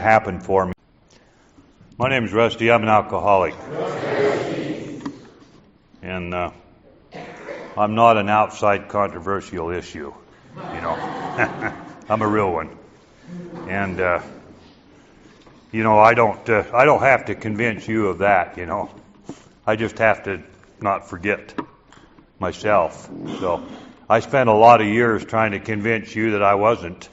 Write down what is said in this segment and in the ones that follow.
happen for me. My name is Rusty. I'm an alcoholic. And I'm not an outside controversial issue, you know. I'm a real one. And you know, I don't have to convince you of that, you know. I just have to not forget myself. So I spent a lot of years trying to convince you that I wasn't.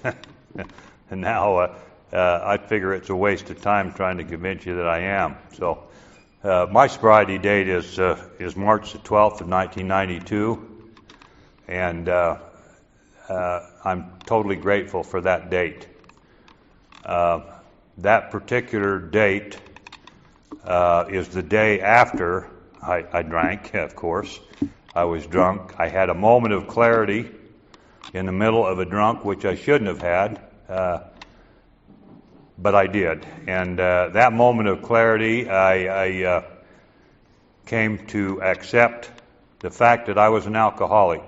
And now I figure it's a waste of time trying to convince you that I am. So my sobriety date is March the 12th of 1992. And I'm totally grateful for that date. That particular date is the day after I drank, of course. I was drunk. I had a moment of clarity in the middle of a drunk, which I shouldn't have had, but I did. And that moment of clarity, I came to accept the fact that I was an alcoholic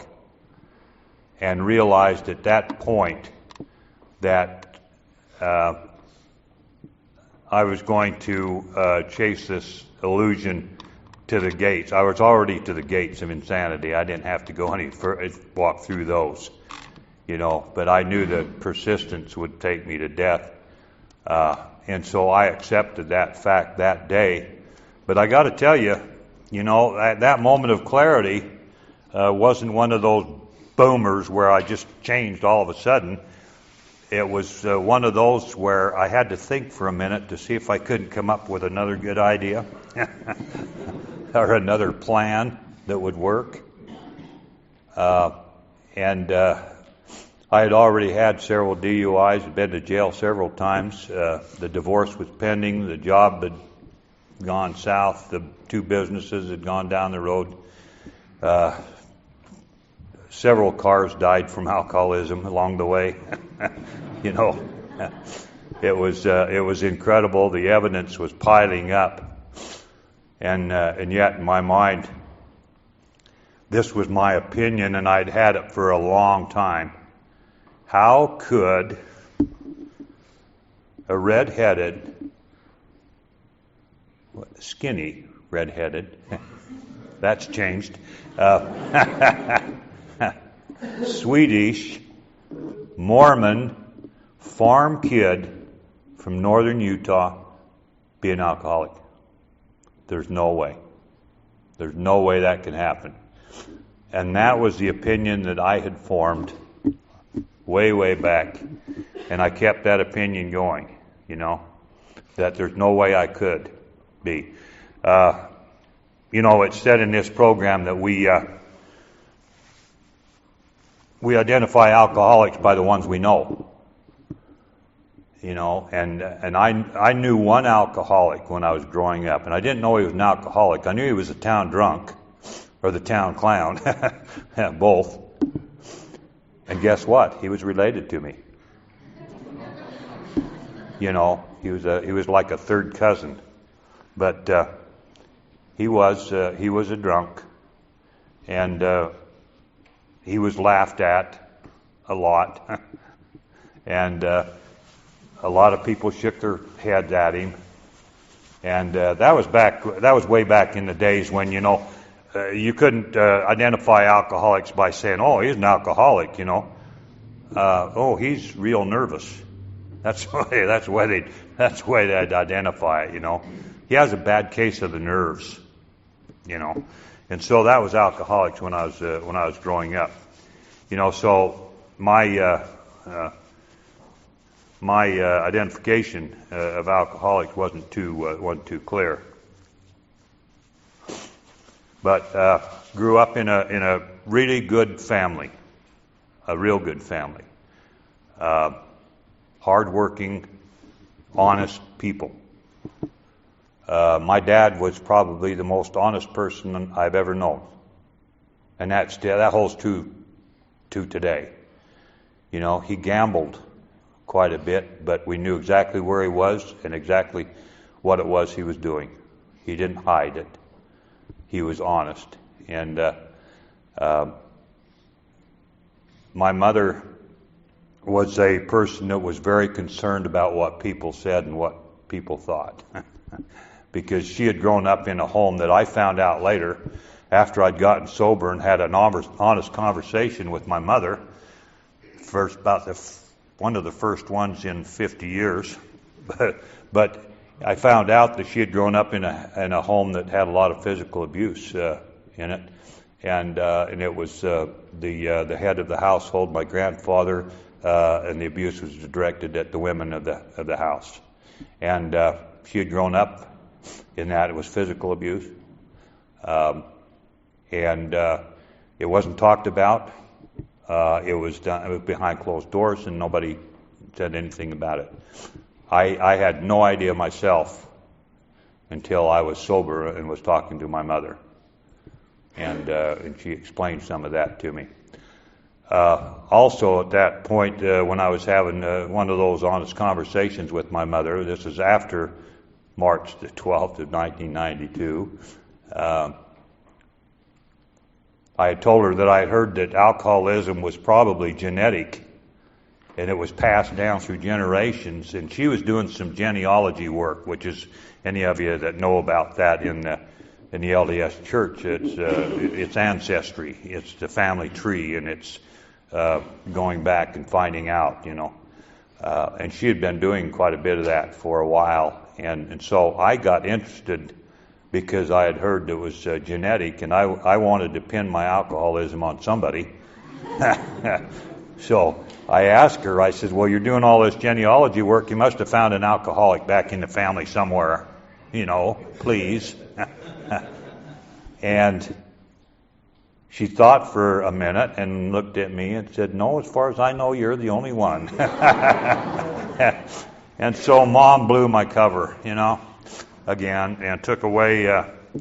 and realized at that point that I was going to chase this illusion to the gates. I was already to the gates of insanity. I didn't have to go any further, walk through those, you know, but I knew that persistence would take me to death. And so I accepted that fact that day. But I got to tell you, you know, that moment of clarity wasn't one of those boomers where I just changed all of a sudden. It was one of those where I had to think for a minute to see if I couldn't come up with another good idea or another plan that would work. And I had already had several DUIs, had been to jail several times. The divorce was pending. The job had gone south. The two businesses had gone down the road. Several cars died from alcoholism along the way. You know, it was incredible. The evidence was piling up, and yet in my mind, this was my opinion, and I'd had it for a long time. How could a red-headed, skinny red-headed, that's changed, Swedish, Mormon, farm kid from northern Utah be an alcoholic? There's no way. There's no way that can happen. And that was the opinion that I had formed way, way back. And I kept that opinion going, you know, that there's no way I could be. You know, it's said in this program that we identify alcoholics by the ones we know. You know, and I knew one alcoholic when I was growing up, and I didn't know he was an alcoholic. I knew he was a town drunk, or the town clown, both. And guess what? He was related to me. You know, he was like a third cousin, but he was a drunk, and he was laughed at a lot, and a lot of people shook their heads at him, and that was way back in the days when, you know, you couldn't identify alcoholics by saying, "Oh, he's an alcoholic," you know. "Oh, he's real nervous." That's the way they'd identify it, you know. He has a bad case of the nerves, you know. And so that was alcoholics when I was growing up, you know. So my identification of alcoholics wasn't too clear. But grew up in a really good family, a real good family, hardworking, honest people. My dad was probably the most honest person I've ever known, and that holds true to today. You know, he gambled quite a bit, but we knew exactly where he was and exactly what it was he was doing. He didn't hide it. He was honest. And my mother was a person that was very concerned about what people said and what people thought. Because she had grown up in a home that I found out later, after I'd gotten sober and had an honest conversation with my mother, one of the first ones in 50 years. But I found out that she had grown up in a home that had a lot of physical abuse in it, and it was the head of the household, my grandfather, and the abuse was directed at the women of the house, and she had grown up in that. It was physical abuse, and it wasn't talked about. It was done. It was behind closed doors, and nobody said anything about it. I had no idea myself until I was sober and was talking to my mother, and she explained some of that to me. Also, at that point, when I was having one of those honest conversations with my mother, this is after March the 12th of 1992, I had told her that I had heard that alcoholism was probably genetic, and it was passed down through generations, and she was doing some genealogy work, which is, any of you that know about that in the LDS Church, it's ancestry, it's the family tree, and it's going back and finding out, and she had been doing quite a bit of that for a while, and so I got interested because I had heard it was genetic, and I wanted to pin my alcoholism on somebody. So I asked her, I said, well, you're doing all this genealogy work, you must have found an alcoholic back in the family somewhere, please. And she thought for a minute and looked at me and said, no, as far as I know, you're the only one. And so Mom blew my cover, again, and took away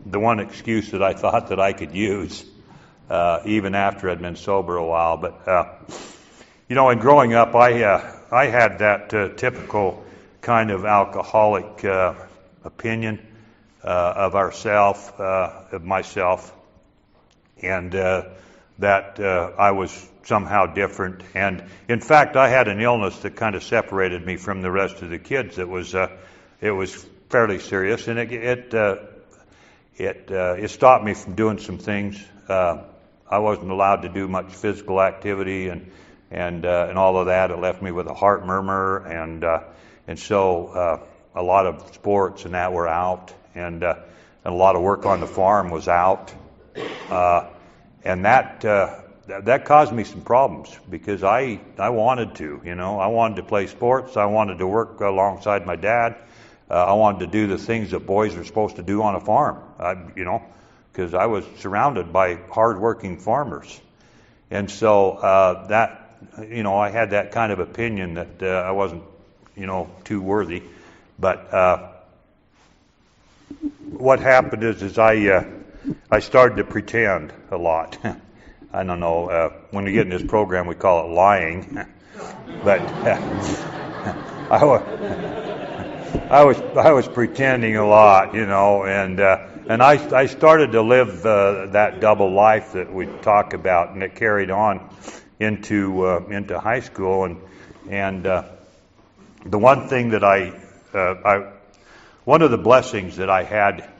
the one excuse that I thought that I could use, even after I'd been sober a while. But, in growing up, I had that typical kind of alcoholic opinion of myself, and that I was somehow different. And in fact, I had an illness that kind of separated me from the rest of the kids. It was fairly serious, and it stopped me from doing some things. I wasn't allowed to do much physical activity, and all of that. It left me with a heart murmur, and so a lot of sports and that were out, and a lot of work on the farm was out, and that caused me some problems because I wanted to, I wanted to play sports, I wanted to work alongside my dad, I wanted to do the things that boys are supposed to do on a farm, because I was surrounded by hard-working farmers, and so I had that kind of opinion that I wasn't, too worthy. But what happened is I started to pretend a lot. I don't know. When we get in this program, we call it lying. But I was pretending a lot, and I started to live that double life that we talk about, and it carried on into high school, and the one thing that one of the blessings that I had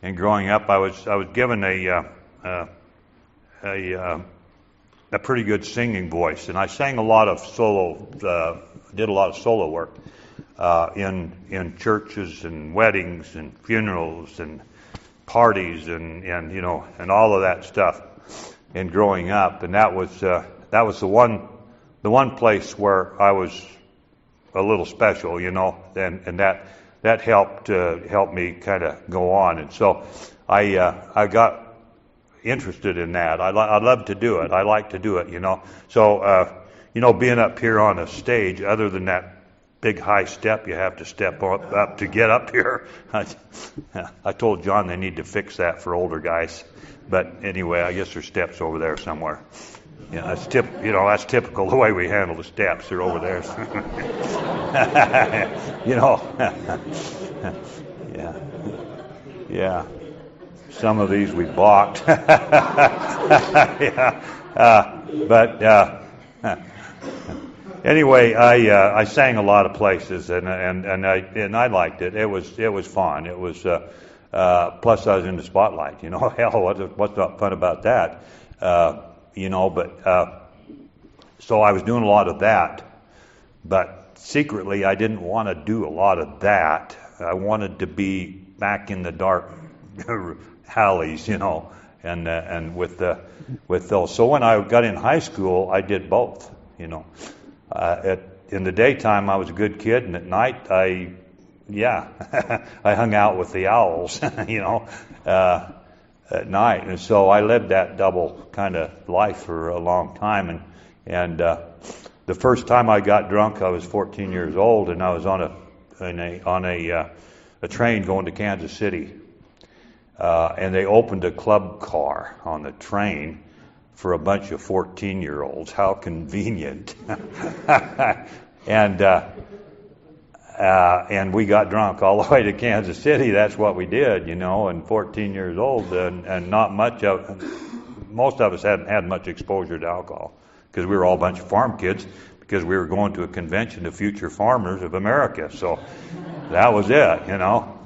in growing up, I was given a pretty good singing voice, and I sang a lot of did a lot of solo work in churches and weddings and funerals and parties and all of that stuff in growing up, and that was the one place where I was a little special, and that helped me kind of go on, and so I got interested in that. I love to do it. I like to do it, So being up here on a stage, other than that big high step you have to step up to get up here, I told John they need to fix that for older guys. But anyway, I guess there's steps over there somewhere. Yeah, that's typical the way we handle the steps. They're over there. Yeah. Some of these we bought. Yeah. Anyway, I sang a lot of places, and I liked it. It was fun. It was plus I was in the spotlight. You know, hell, what's not fun about that? You know, but so I was doing a lot of that, but secretly I didn't want to do a lot of that. I wanted to be back in the dark alleys, you know, and with those. So when I got in high school, I did both. You know, in the daytime I was a good kid, and at night I hung out with the owls. You know, at night, and so I lived that double kind of life for a long time. And the first time I got drunk, I was 14 years old, and I was on a train going to Kansas City. And they opened a club car on the train for a bunch of 14-year-olds. How convenient. And we got drunk all the way to Kansas City. That's what we did, you know, and 14 years old, and not much most of us hadn't had much exposure to alcohol because we were all a bunch of farm kids, because we were going to a convention of future farmers of America. So that was it, you know.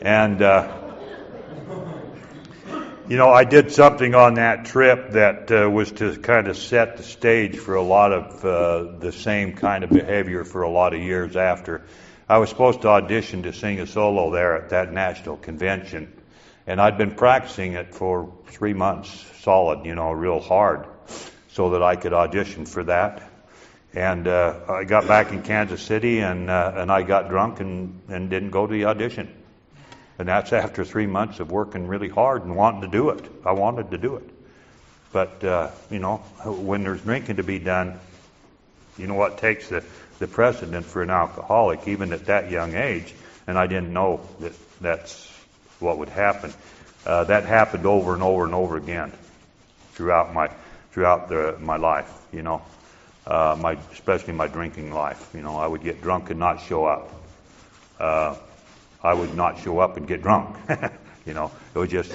And you know, I did something on that trip that was to kind of set the stage for a lot of the same kind of behavior for a lot of years after. I was supposed to audition to sing a solo there at that national convention, and I'd been practicing it for 3 months solid, you know, real hard, so that I could audition for that. And I got back in Kansas City, and I got drunk and didn't go to the audition. And that's after 3 months of working really hard and wanting to do it. I wanted to do it. But, you know, when there's drinking to be done, you know what takes the precedent for an alcoholic, even at that young age, and I didn't know that that's what would happen. That happened over and over and over again throughout my life, you know, especially my drinking life. You know, I would get drunk and not show up. I would not show up and get drunk. You know, it was just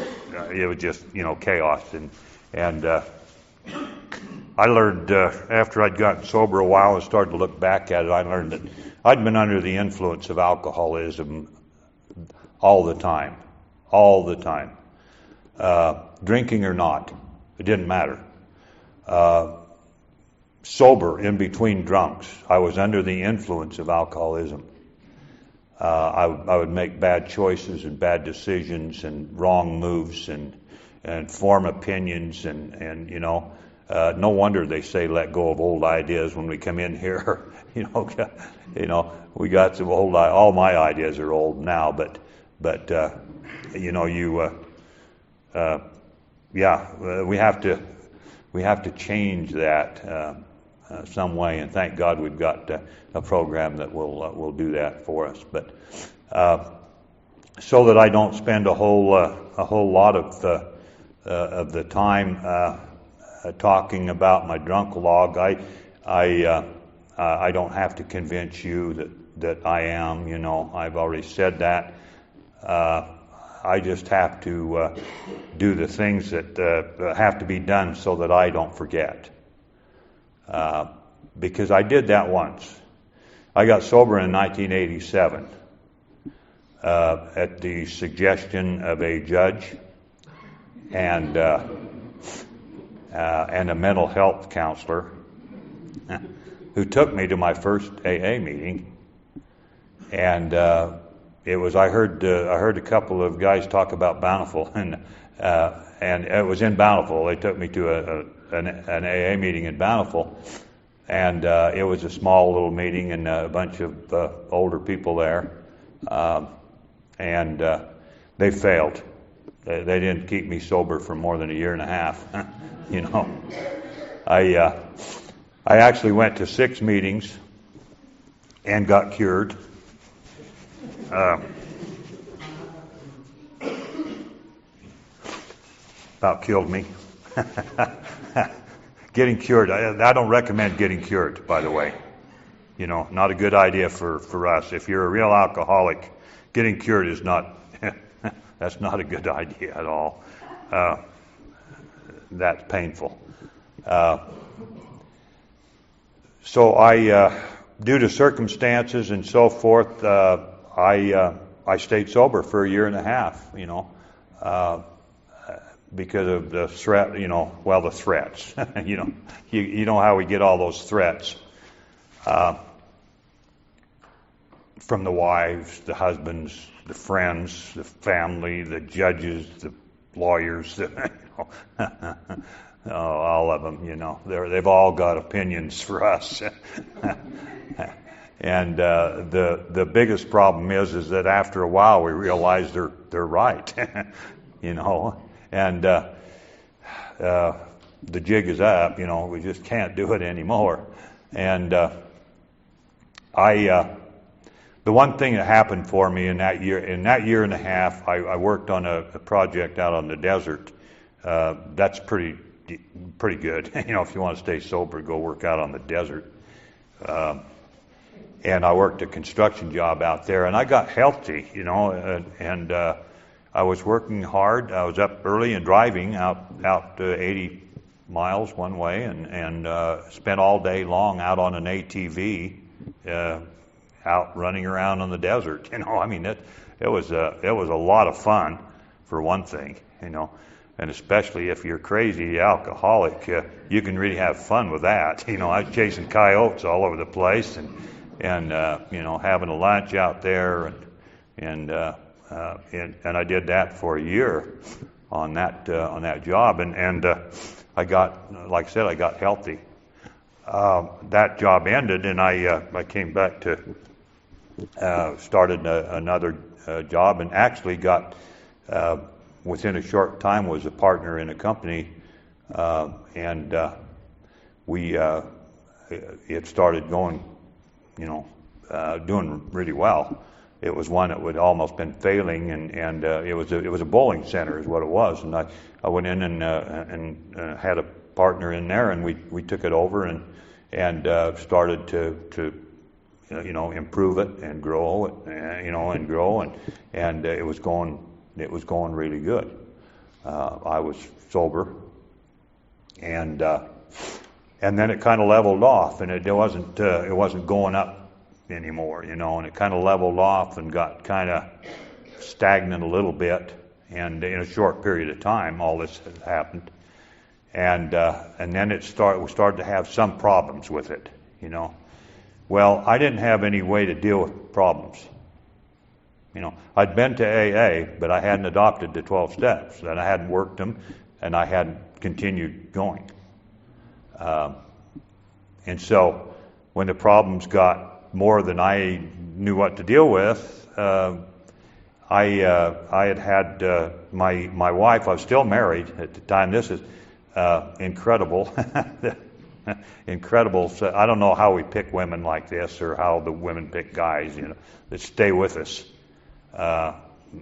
you know, chaos. And I learned after I'd gotten sober a while and started to look back at it, I learned that I'd been under the influence of alcoholism all the time, drinking or not, it didn't matter. Sober, in between drunks, I was under the influence of alcoholism. I would make bad choices and bad decisions and wrong moves and form opinions and you know, no wonder they say let go of old ideas when we come in here. You know, we got some old. All my ideas are old now, but you know, we have to change that some way, and thank God we've got a program that will do that for us. But so that I don't spend a whole lot of the time talking about my drunk log, I don't have to convince you that I am. You know, I've already said that. I just have to do the things that have to be done so that I don't forget. Because I did that once. I got sober in 1987 at the suggestion of a judge and a mental health counselor who took me to my first AA meeting. And it was I heard a couple of guys talk about Bountiful, and it was in Bountiful. They took me to an AA meeting in Bountiful, and it was a small little meeting and a bunch of older people there, and they failed. They didn't keep me sober for more than a year and a half. You know, I actually went to 6 meetings and got cured. About killed me. Getting cured. I don't recommend getting cured, by the way. You know, not a good idea for us. If you're a real alcoholic, getting cured is not, that's not a good idea at all. That's painful. So due to circumstances and so forth, I stayed sober for a year and a half, because of the threat, the threats. You know how we get all those threats from the wives, the husbands, the friends, the family, the judges, the lawyers, all of them, they've all got opinions for us. And the biggest problem is that after a while we realize they're right, and the jig is up. We just can't do it anymore. And the one thing that happened for me in that year and a half, I worked on a project out on the desert. That's pretty good. If you want to stay sober, go work out on the desert. And I worked a construction job out there, and I got healthy, and I was working hard. I was up early and driving out 80 miles one way, and spent all day long out on an ATV, out running around on the desert. It was a lot of fun, for one thing, and especially if you're crazy alcoholic, you can really have fun with that. I was chasing coyotes all over the place, and having a lunch out there, and I did that for a year on that job, and I got, like I said, I got healthy. That job ended, and I came back to started another job, and actually got within a short time was a partner in a company, and it started going, doing really well. It was one that would almost been failing, and it was a bowling center is what it was. And I went in and had a partner in there, and we took it over and started to improve it and grow it, and grow, and it was going really good. I was sober, and then it kind of leveled off, and it wasn't going up anymore, and it kind of leveled off and got kind of stagnant a little bit. And in a short period of time, all this had happened, and then we started to have some problems with it, Well, I didn't have any way to deal with problems. I'd been to AA, but I hadn't adopted the 12 steps, and I hadn't worked them, and I hadn't continued going. And so when the problems got more than I knew what to deal with, I had my wife. I was still married at the time. This is incredible. Incredible. So I don't know how we pick women like this, or how the women pick guys, that stay with us.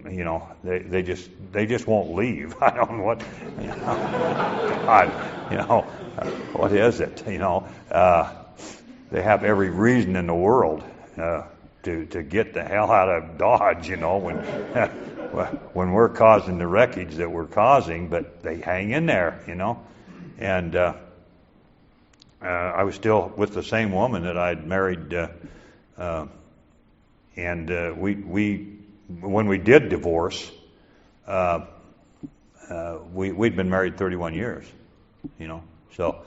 They just won't leave. I don't know what, God, what is it? They have every reason in the world to get the hell out of Dodge, when we're causing the wreckage that we're causing, but they hang in there, And I was still with the same woman that I'd married, and we when we did divorce, we'd been married 31 years, So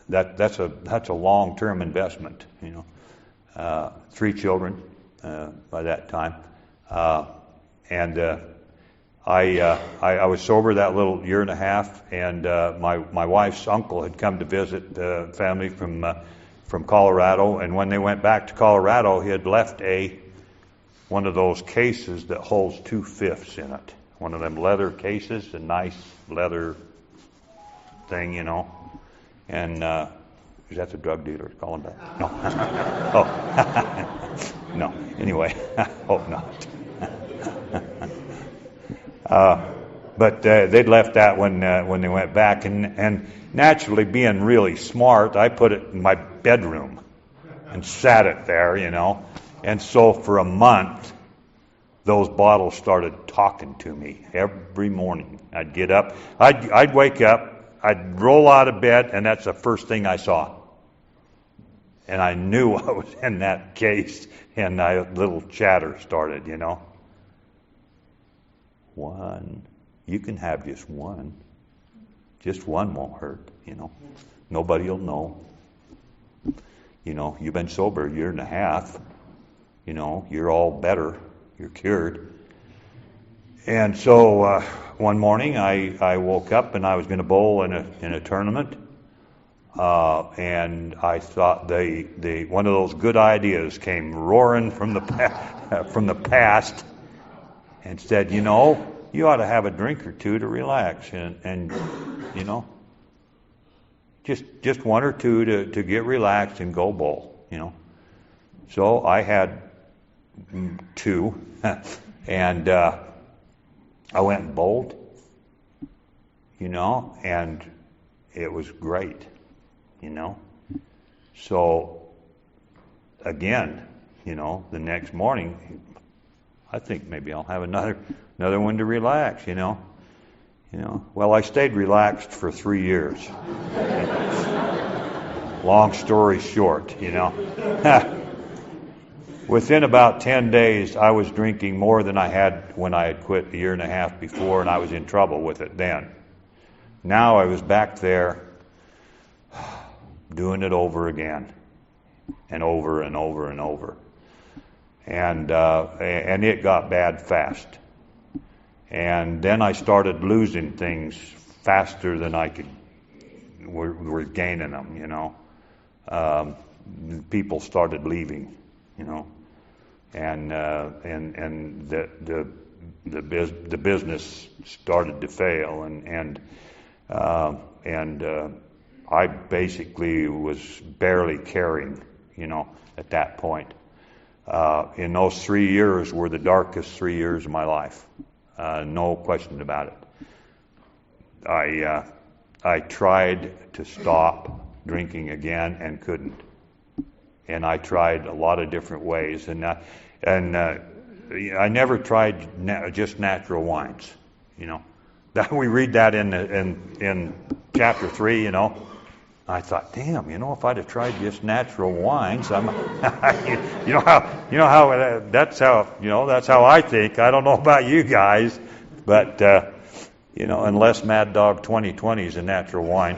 that's a long-term investment, 3 children by that time, and I was sober that little year and a half, and my wife's uncle had come to visit the family from Colorado, and when they went back to Colorado, he had left one of those cases that holds 2/5 in it. One of them leather cases, a nice leather thing, And is that the drug dealer calling back? No. Oh. No. Anyway, I hope not. But they'd left that when they went back, and naturally, being really smart, I put it in my bedroom and sat it there, And so for a month, those bottles started talking to me every morning. I'd get up, I'd wake up, I'd roll out of bed, and that's the first thing I saw. And I knew I was in that case, and a little chatter started, One. You can have just one. Just one won't hurt, Nobody will know. You've been sober a year and a half. You're all better. You're cured. And so one morning I woke up and I was going to bowl in a tournament. And I thought one of those good ideas came roaring from the past and said, you ought to have a drink or two to relax and just one or two to get relaxed and go bowl, So I had two, and I went and bowled, and it was great, So again, the next morning, I think maybe I'll have another one to relax, Well, I stayed relaxed for 3 years. Long story short, Within about 10 days, I was drinking more than I had when I had quit a year and a half before, and I was in trouble with it then. Now I was back there doing it over again, and over and over and over. And it got bad fast. And then I started losing things faster than I could were gaining them, People started leaving, and the business started to fail, and I basically was barely carrying, at that point. In those 3 years were the darkest 3 years of my life. No question about it. I tried to stop drinking again and couldn't. And I tried a lot of different ways. And I never tried just natural wines. That we read that in chapter 3. I thought, damn, if I'd have tried just natural wines, that's how I think. I don't know about you guys, but unless Mad Dog 2020 is a natural wine,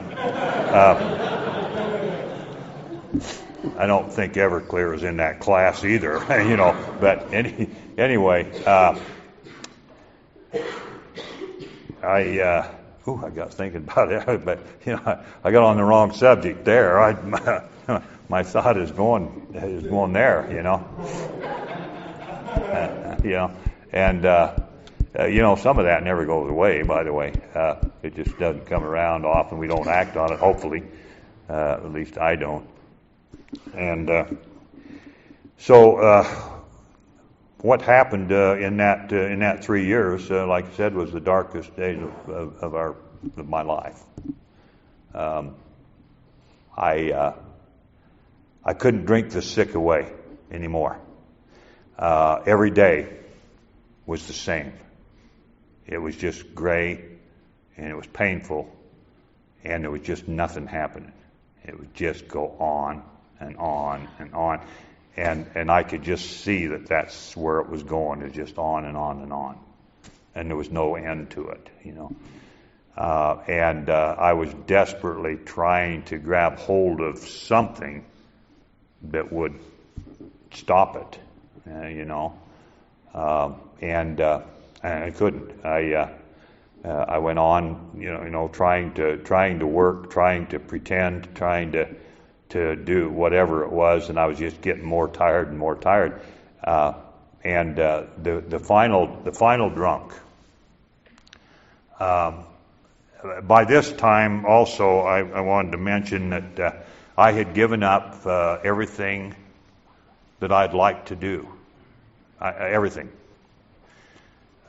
I don't think Everclear is in that class either. But anyway, I got thinking about it, but I got on the wrong subject there. My thought is going there, and some of that never goes away. By the way, it just doesn't come around often. We don't act on it. Hopefully, at least I don't. And so, what happened in that 3 years, like I said, was the darkest days of my life. I couldn't drink the sick away anymore. Every day was the same. It was just gray, and it was painful, and there was just nothing happening. It would just go on and on and on. And I could just see that that's where it was going. It was just on and on and on. And there was no end to it, And I was desperately trying to grab hold of something that would stop it, And I couldn't. I went on, trying to work, trying to pretend, trying to do whatever it was, and I was just getting more tired and more tired. And the final drunk. By this time, also, I wanted to mention that I had given up everything that I'd like to do. Everything.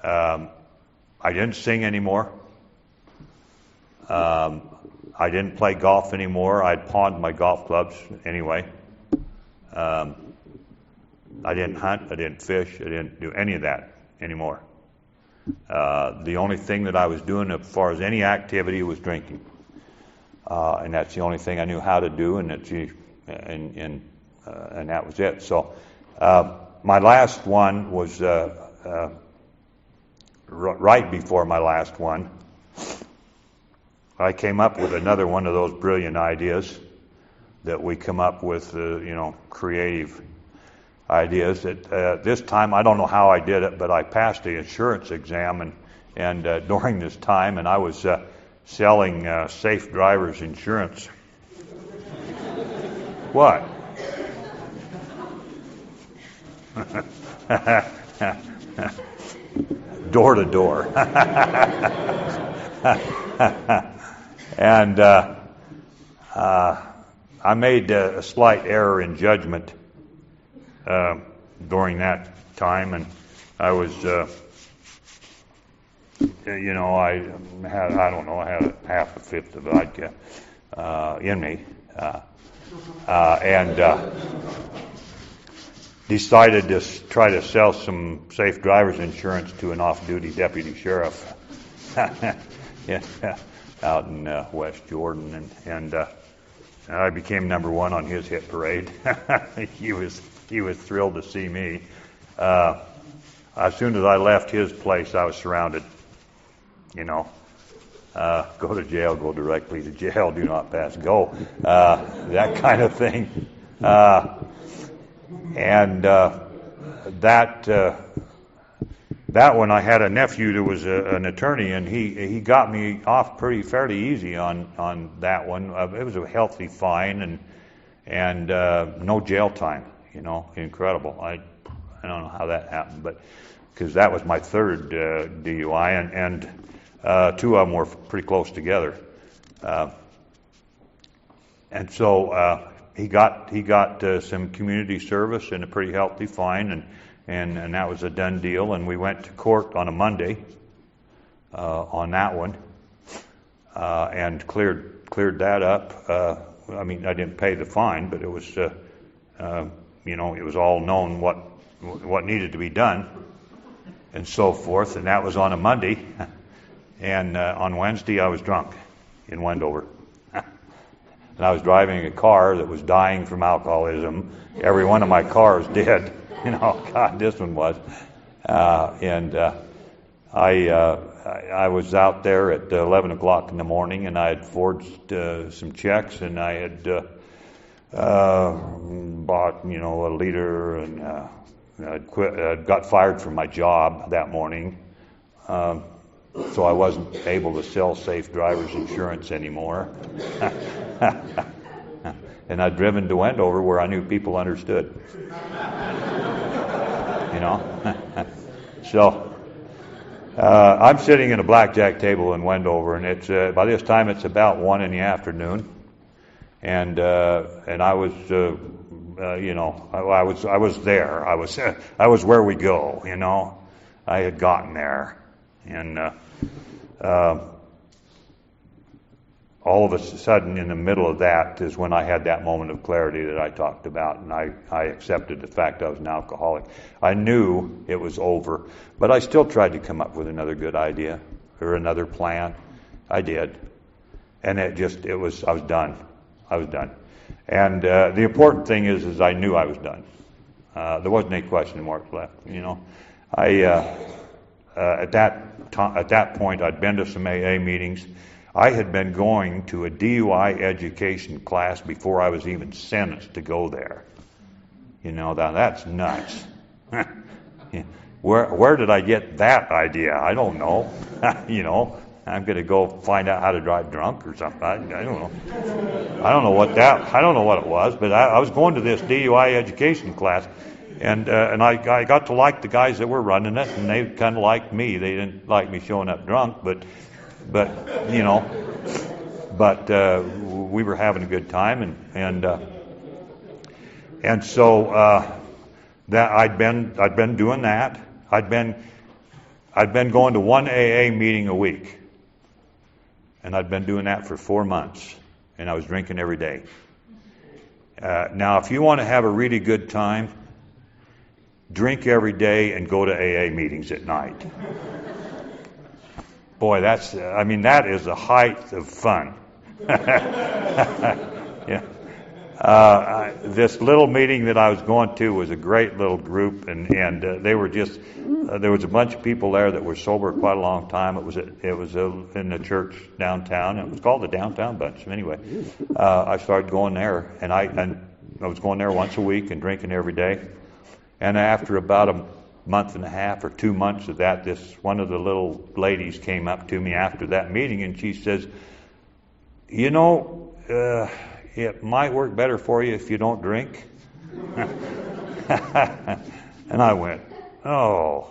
I didn't sing anymore. I didn't play golf anymore. I'd pawned my golf clubs anyway. I didn't hunt. I didn't fish. I didn't do any of that anymore. The only thing that I was doing as far as any activity was drinking. And that's the only thing I knew how to do, and and that was it. So my last one was right before my last one. I came up with another one of those brilliant ideas that we come up with, creative ideas. That this time, I don't know how I did it, but I passed the insurance exam, and during this time, and I was selling Safe Drivers insurance. What? Door to door. And I made a slight error in judgment during that time, and I was, I had half a fifth of vodka in me, and decided to try to sell some Safe Drivers insurance to an off-duty deputy sheriff out in West Jordan, and I became number one on his hit parade. He was thrilled to see me. As soon as I left his place, I was surrounded. Go to jail, go directly to jail, do not pass go. That kind of thing. That one, I had a nephew that was an attorney, and he got me off fairly easy on that one. It was a healthy fine and no jail time. Incredible. I don't know how that happened, but because that was my third DUI, and two of them were pretty close together, and so he got some community service and a pretty healthy fine, and that was a done deal. And we went to court on a Monday on that one, and cleared that up. I didn't pay the fine, but it was it was all known what needed to be done and so forth. And that was on a Monday, and on Wednesday I was drunk in Wendover. And I was driving a car that was dying from alcoholism. Every one of my cars did. God, this one was. I was out there at 11 o'clock in the morning, and I had forged some checks, and I had bought, a liter, and I'd got fired from my job that morning. So I wasn't able to sell Safe Drivers insurance anymore. And I'd driven to Wendover where I knew people understood. So I'm sitting at a blackjack table in Wendover, and it's by this time it's about 1 p.m, and I was I was there. I was where we go. I had gotten there, and all of a sudden, in the middle of that, is when I had that moment of clarity that I talked about, and I accepted the fact I was an alcoholic. I knew it was over, but I still tried to come up with another good idea or another plan. I did, and I was done. I was done, and the important thing is I knew I was done. There wasn't any question marks left. At that point, I'd been to some AA meetings. I had been going to a DUI education class before I was even sentenced to go there. Now that's nuts. Where did I get that idea? I don't know. I'm going to go find out how to drive drunk or something. I don't know. I don't know what it was, but I was going to this DUI education class, and I got to like the guys that were running it, and they kind of liked me. They didn't like me showing up drunk, but we were having a good time, and so that I'd been doing that. I'd been going to one AA meeting a week, and I'd been doing that for 4 months, and I was drinking every day. Now, if you want to have a really good time, drink every day and go to AA meetings at night. Boy, that is the height of fun. Yeah. This little meeting that I was going to was a great little group, and they were just there was a bunch of people there that were sober quite a long time. It was in the church downtown. It was called the Downtown Bunch. Anyway, I started going there, and I was going there once a week and drinking every day. And after about a month and a half or 2 months of that, one of the little ladies came up to me after that meeting, and she says, "You know, it might work better for you if you don't drink." And I went, "Oh,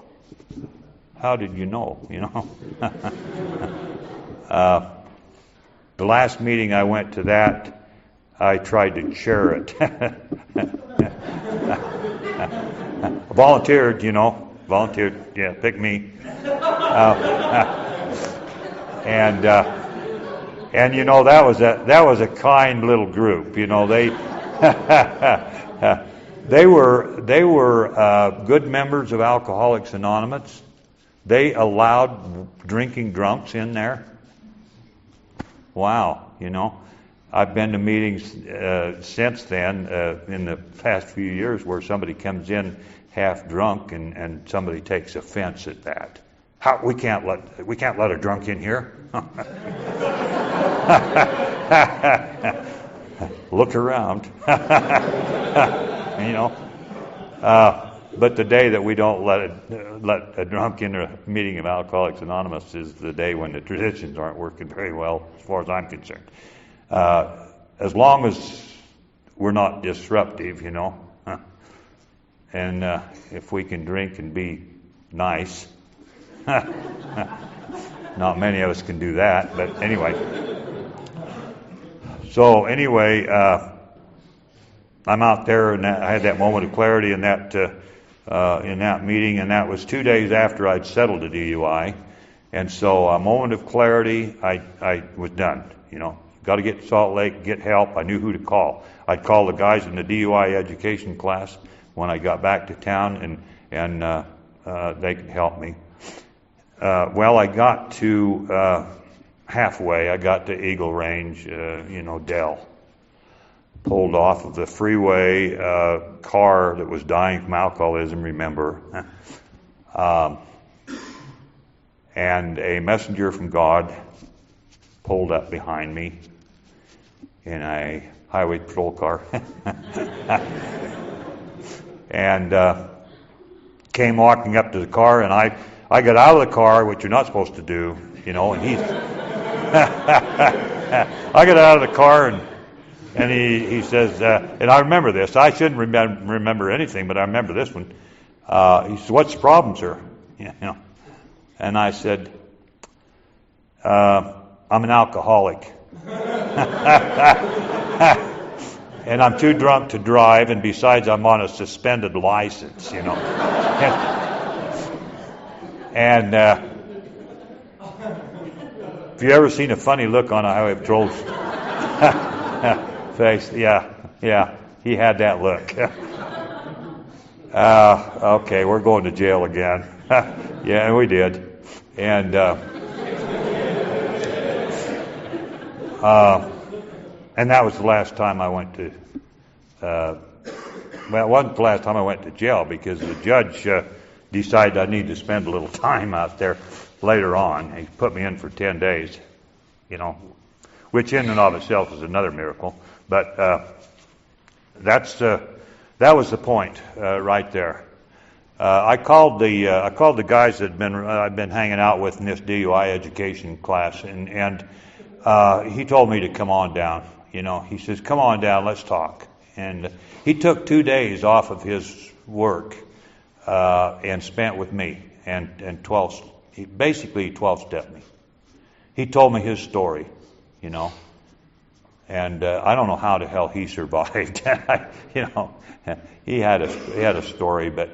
how did you know?" The last meeting I went to that, I tried to chair it. Volunteered, yeah, pick me. And that was a kind little group. They were good members of Alcoholics Anonymous. They allowed drinking drunks in there. Wow, I've been to meetings since then in the past few years where somebody comes in half drunk and somebody takes offense at that. We can't let a drunk in here. Look around. But the day that we don't let a drunk in a meeting of Alcoholics Anonymous is the day when the traditions aren't working very well, as far as I'm concerned. As long as we're not disruptive, and if we can drink and be nice. Not many of us can do that, but anyway. So anyway, I'm out there, and I had that moment of clarity in that meeting, and that was 2 days after I'd settled a DUI. And so a moment of clarity, I was done. Got to get to Salt Lake, get help. I knew who to call. I'd call the guys in the DUI education class when I got back to town, and they could help me. Well, I got to halfway. I got to Eagle Range, Dell. Pulled off of the freeway, car that was dying from alcoholism, remember. And a messenger from God pulled up behind me in a highway patrol car. And came walking up to the car, and I got out of the car, which you're not supposed to do, and he's... I got out of the car, and he says, and I remember this. I shouldn't remember anything, but I remember this one. He says, "What's the problem, sir?" And I said, "I'm an alcoholic. And I'm too drunk to drive, and besides, I'm on a suspended license, And if you ever seen a funny look on a highway patrol's face, yeah, he had that look. Okay, we're going to jail again. Yeah, we did. And that was the last time I went to, well, it wasn't the last time I went to jail, because the judge decided I needed to spend a little time out there later on. He put me in for 10 days, which in and of itself is another miracle. But that was the point right there. I called the guys that I've been hanging out with in this DUI education class, and he told me to come on down. He says, "Come on down, let's talk." And he took 2 days off of his work and spent with me, and he basically 12-stepped me. He told me his story, and I don't know how the hell he survived. He had a story, but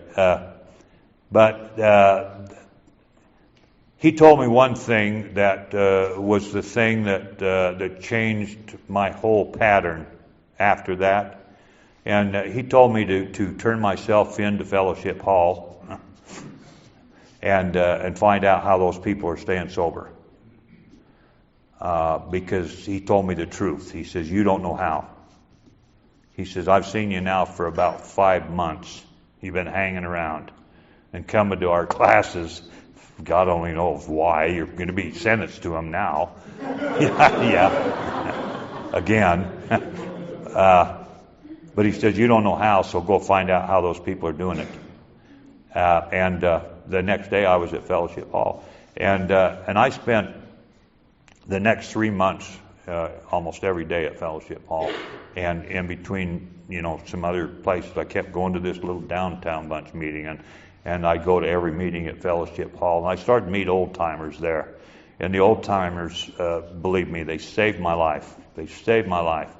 he told me one thing that was the thing that changed my whole pattern after that. And he told me to turn myself into Fellowship Hall and find out how those people are staying sober. Because he told me the truth. He says, "You don't know how. He says, I've seen you now for about 5 months. You've been hanging around and coming to our classes. God only knows why. You're going to be sentenced to them now. Yeah. Again. But he says, you don't know how, so go find out how those people are doing it. And the next day I was at Fellowship Hall. And I spent the next 3 months almost every day at Fellowship Hall. And in between, some other places, I kept going to this little downtown bunch meeting. And I'd go to every meeting at Fellowship Hall. And I started to meet old-timers there. And the old-timers, believe me, they saved my life. They saved my life.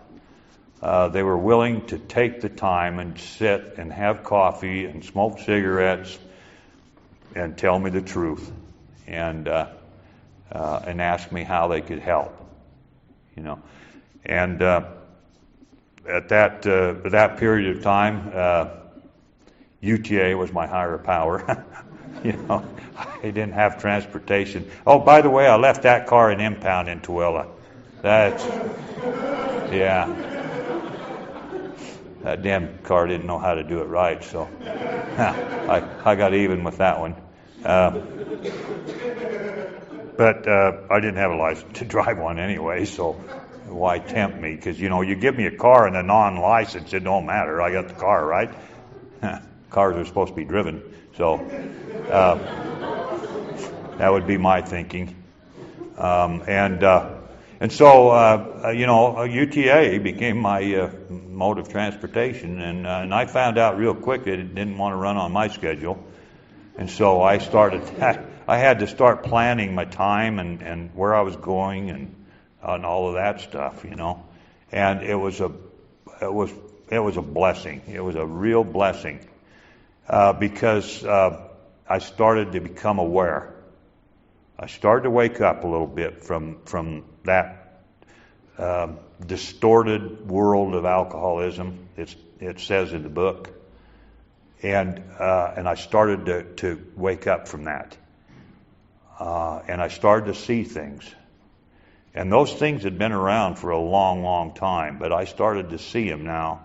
They were willing to take the time and sit and have coffee and smoke cigarettes and tell me the truth and ask me how they could help, And at that period of time, UTA was my higher power. I didn't have transportation. Oh, by the way, I left that car in impound in Tooele. Yeah. That damn car didn't know how to do it right, so I got even with that one. But I didn't have a license to drive one anyway, so why tempt me? Because, you give me a car and a non-license, it don't matter. I got the car, right? Cars are supposed to be driven, so that would be my thinking. And so, UTA became my mode of transportation, and I found out real quick that it didn't want to run on my schedule, and so I had to start planning my time and where I was going and all of that stuff, and it was a blessing. It was a real blessing because I started to become aware. I started to wake up a little bit from that distorted world of alcoholism. It says in the book, and I started to wake up from that, and I started to see things, and those things had been around for a long, long time, but I started to see them now,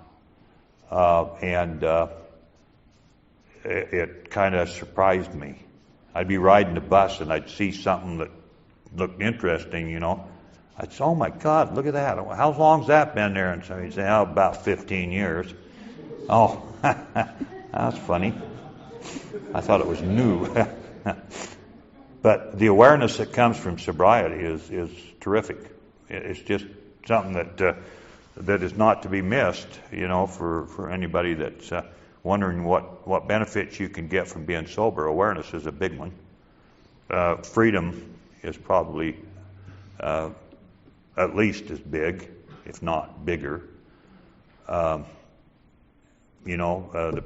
and it kind of surprised me. I'd be riding the bus and I'd see something that looked interesting, I'd say, oh my God, look at that. How long's that been there? And so he'd say, about 15 years. Oh, that's funny. I thought it was new. But the awareness that comes from sobriety is terrific. It's just something that is not to be missed, for anybody that's wondering what benefits you can get from being sober. Awareness is a big one. Freedom is probably at least as big, if not bigger. The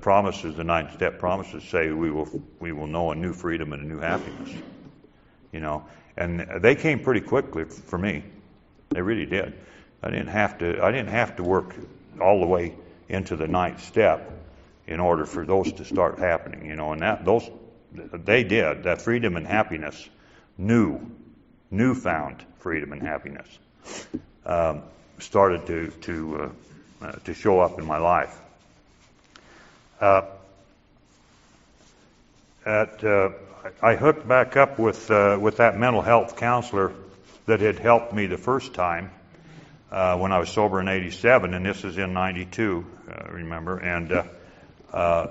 promises, the 9-step promises say we will know a new freedom and a new happiness. And they came pretty quickly for me. They really did. I didn't have to work all the way into the 9th step in order for those to start happening, and they did. That freedom and happiness, newfound freedom and happiness, started to show up in my life. I hooked back up with that mental health counselor that had helped me the first time when I was sober in '87, and this is in '92, remember, and. I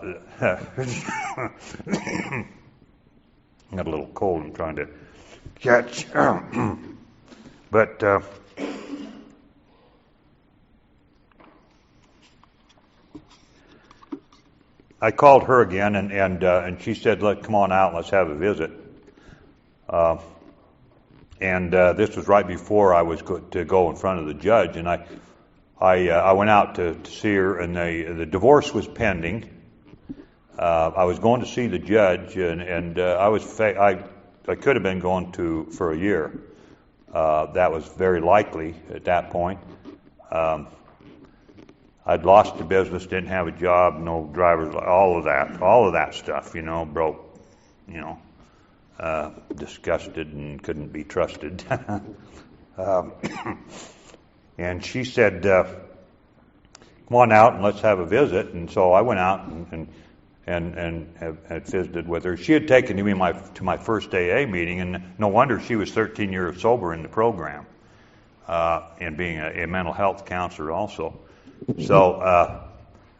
got a little cold. I'm trying to catch. But I called her again, and she said, come on out and let's have a visit. And this was right before I was to go in front of the judge, and I went out to see her, and the divorce was pending. I was going to see the judge, and I could have been going for a year. That was very likely at that point. I'd lost the business, didn't have a job, no drivers, all of that stuff, broke, disgusted and couldn't be trusted. And she said, come on out and let's have a visit. And so I went out and had visited with her. She had taken me to my first AA meeting, and no wonder she was 13 years sober in the program, and being a mental health counselor also. So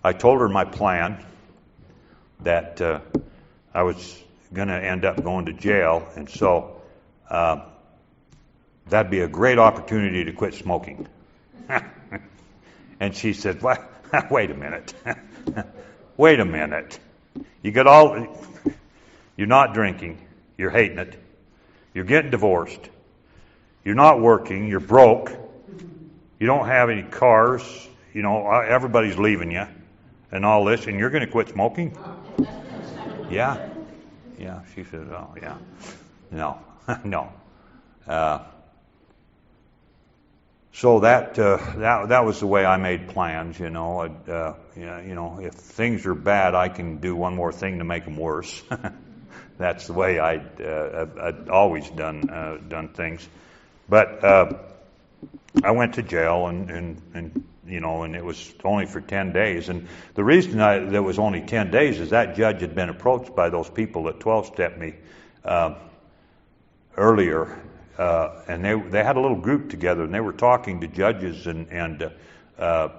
I told her my plan, that I was going to end up going to jail, and so that'd be a great opportunity to quit smoking. And she said, wait a minute. Wait a minute. You're not drinking. You're hating it. You're getting divorced. You're not working. You're broke. You don't have any cars. You know, everybody's leaving you and all this, and you're going to quit smoking? Yeah. Yeah. She said, oh, yeah. No. No. So that was the way I made plans, you know. You know, if things are bad, I can do one more thing to make them worse. That's the way I'd always done things. But I went to jail, and you know, and it was only for 10 days. And the reason that was only 10 days is that judge had been approached by those people that 12-stepped me earlier. And they had a little group together, and they were talking to judges and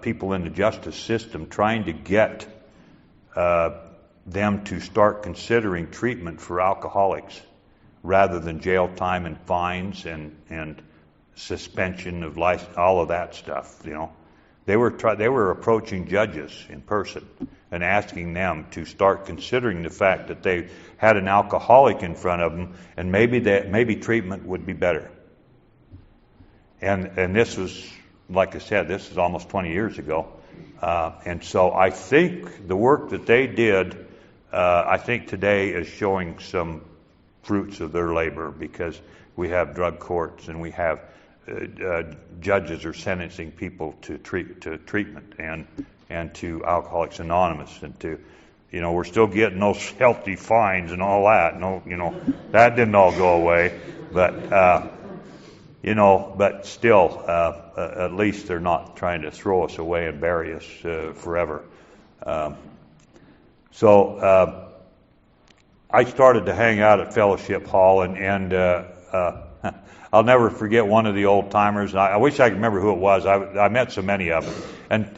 people in the justice system, trying to get them to start considering treatment for alcoholics rather than jail time and fines and suspension of license, all of that stuff. You know, they were approaching judges in person and asking them to start considering the fact that they had an alcoholic in front of them, and maybe treatment would be better. And this was, like I said, this is almost 20 years ago. And so I think the work that they did, I think today is showing some fruits of their labor, because we have drug courts and we have judges are sentencing people to treatment and to Alcoholics Anonymous, and to, you know, we're still getting those healthy fines and all that. No, you know, that didn't all go away, but you know, but still, at least they're not trying to throw us away and bury us forever. So I started to hang out at Fellowship Hall, and I'll never forget one of the old timers. I wish I could remember who it was. I met so many of them,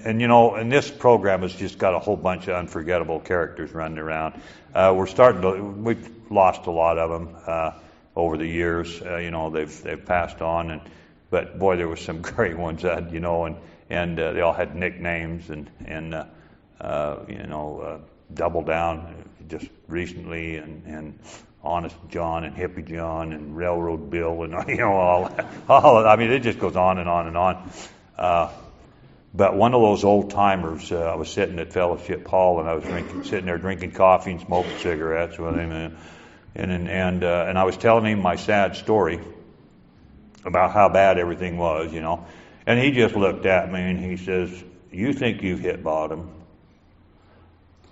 and you know, and this program has just got a whole bunch of unforgettable characters running around. We've lost a lot of them over the years. You know, they've passed on, but boy, there were some great ones. You know, and they all had nicknames, and you know, Double Down just recently, and Honest John and Hippie John and Railroad Bill, and you know, all I mean, it just goes on and on and on. But one of those old timers, I was sitting at Fellowship Hall, and I was sitting there drinking coffee and smoking cigarettes with him, and I was telling him my sad story about how bad everything was, you know. And he just looked at me and he says, "You think you've hit bottom?"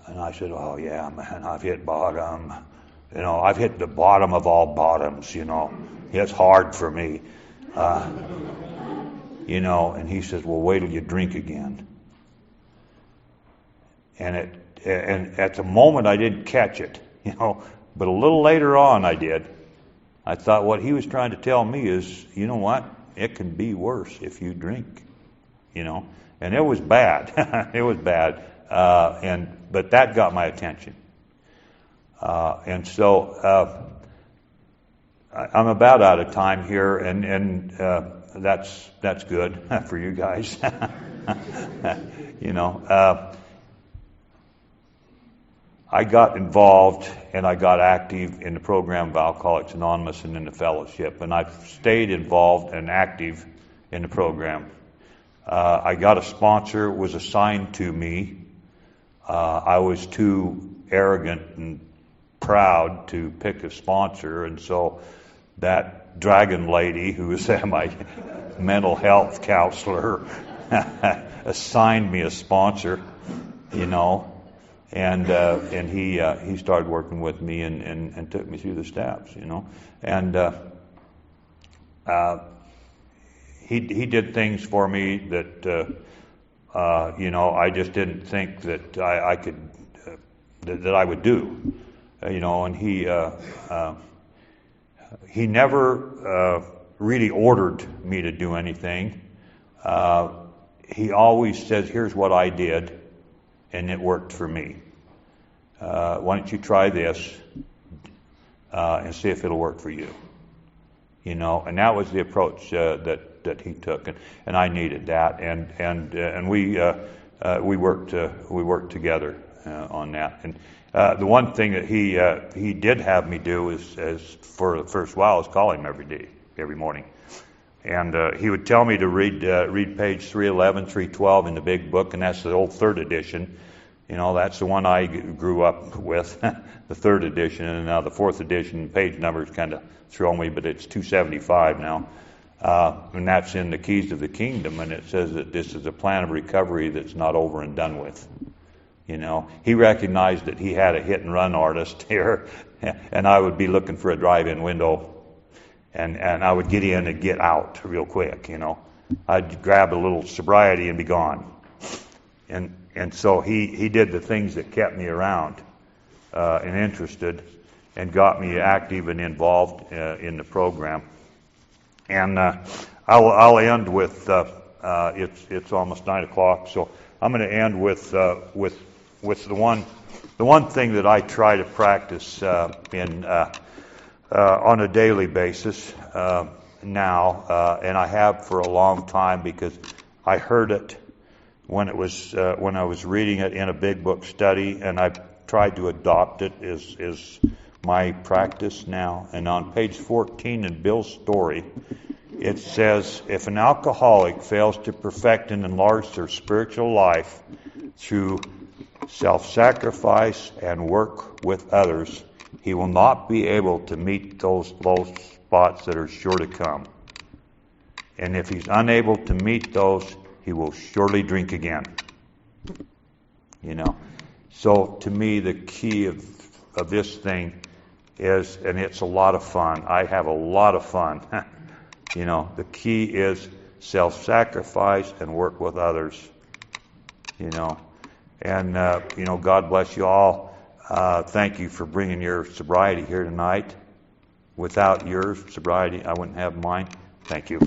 And I said, "Oh yeah, man, I've hit bottom. You know, I've hit the bottom of all bottoms, you know. It's hard for me." You know, and he says, "Well, wait till you drink again." And at the moment I didn't catch it, you know, but a little later on I did. I thought what he was trying to tell me is, you know what? It can be worse if you drink, you know. And it was bad. It was bad. But that got my attention. And so I'm about out of time here, and that's good for you guys. You know, I got involved and I got active in the program of Alcoholics Anonymous and in the fellowship, and I've stayed involved and active in the program. I got a sponsor, was assigned to me. I was too arrogant and proud to pick a sponsor, and so that dragon lady, who was my mental health counselor, assigned me a sponsor, you know, and he started working with me and took me through the steps, you know, and he did things for me that I just didn't think that I could, that I would do. And he never really ordered me to do anything. He always says, "Here's what I did, and it worked for me. Why don't you try this and see if it'll work for you?" And that was the approach that he took, and I needed that, and we worked together on that. And the one thing that he did have me do is for the first while is call him every morning, and he would tell me to read page 311, 312 in the big book, and that's the old third edition. That's the one I grew up with, the third edition, and now the fourth edition page numbers kind of throw me, but it's 275 now. And that's in the Keys of the Kingdom, and it says that this is a plan of recovery that's not over and done with. He recognized that he had a hit-and-run artist here, and I would be looking for a drive-in window, and I would get in and get out real quick, I'd grab a little sobriety and be gone. And so he did the things that kept me around and interested and got me active and involved in the program. And I'll end with it's almost 9 o'clock, so I'm going to end with the one thing that I try to practice on a daily basis now, and I have for a long time because I heard it when I was reading it in a big book study, and I've tried to adopt it is my practice now. And on page 14 in Bill's story, it says, if an alcoholic fails to perfect and enlarge their spiritual life through self-sacrifice and work with others, he will not be able to meet those low spots that are sure to come. And if he's unable to meet those, he will surely drink again. So to me, the key of this thing is, and it's a lot of fun. I have a lot of fun. The key is self-sacrifice and work with others. And God bless you all. Thank you for bringing your sobriety here tonight. Without your sobriety, I wouldn't have mine. Thank you.